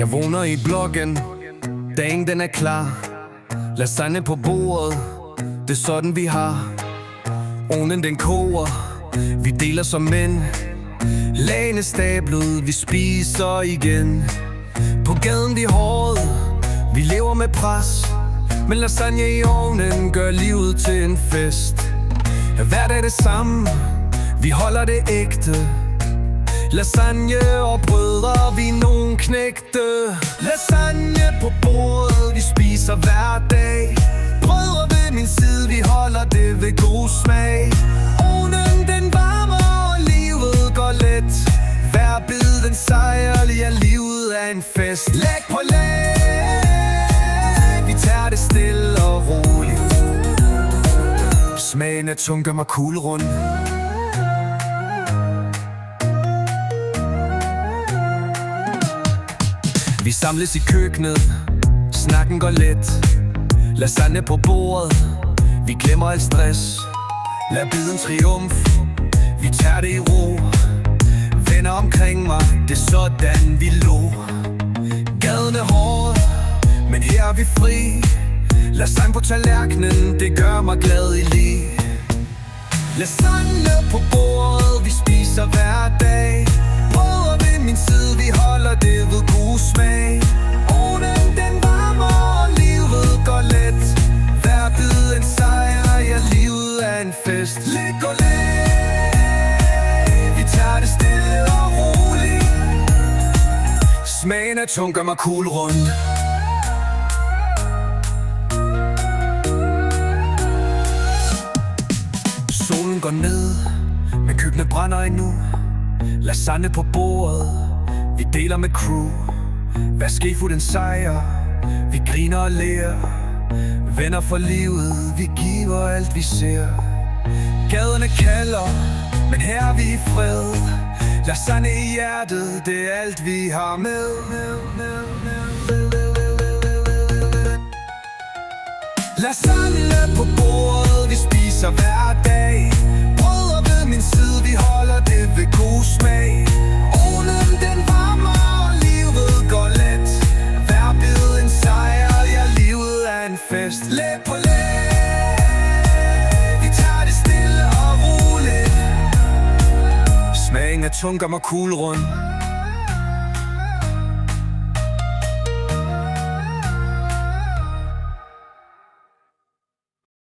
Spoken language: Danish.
Jeg vågner i blokken, dagen den er klar. Lasagne på bordet, det er sådan vi har. Ovnen den koger, vi deler som mænd. Lagene stablet, vi spiser igen. På gaden vi hårde, vi lever med pres. Men lasagne i ovnen gør livet til en fest. Hver dag det samme, vi holder det ægte. Lasagne og brødre, vi er nogen knægte. Lasagne på bordet, vi spiser hver dag. Brødre ved min side, vi holder det ved god smag. Ovnen den varmer, og livet går let. Hver bid den sejrlig, ja, livet er en fest. Læg på lag, vi tager det stille og roligt. Smagen af tung gør mig kuglerund. Vi samles i køkkenet, snakken går let. Lasagne på bordet, vi glemmer alt stress. Lad biden triumf, vi tager det i ro. Venner omkring mig, det er sådan vi lå. Gaden er hård, men her er vi fri. Lasagne på tallerkenen, det gør mig glad i lige. Lasagne på bordet, vi spiser hver dag. Brødre ved min side, vi holder det ved god smag. Ovnen den varmer, og livet går let. Hver bid en sejr, ja, livet er en fest. Læg og lag, vi tager det stille og roligt. Smagen af tung gør mig kuglerund. Solen går ned, men køkkenet brænder endnu. Lasagne på bordet, vi deler med crew. Hver skefuld en sejr, vi griner og lærer. Venner for livet, vi giver alt vi ser. Gaderne kalder, men her er vi i fred. Lasagne i hjertet, det er alt vi har med. Lasagne på bordet, vi spiser hver dag. Brødre ved min side, vi holder det ved god smag. Ovnen den varmer, og livet går let. Hver bid en sejr, ja, livet er en fest. Læg på lag, vi tager det stille og roligt. Smagen af tung gør mig kuglerund.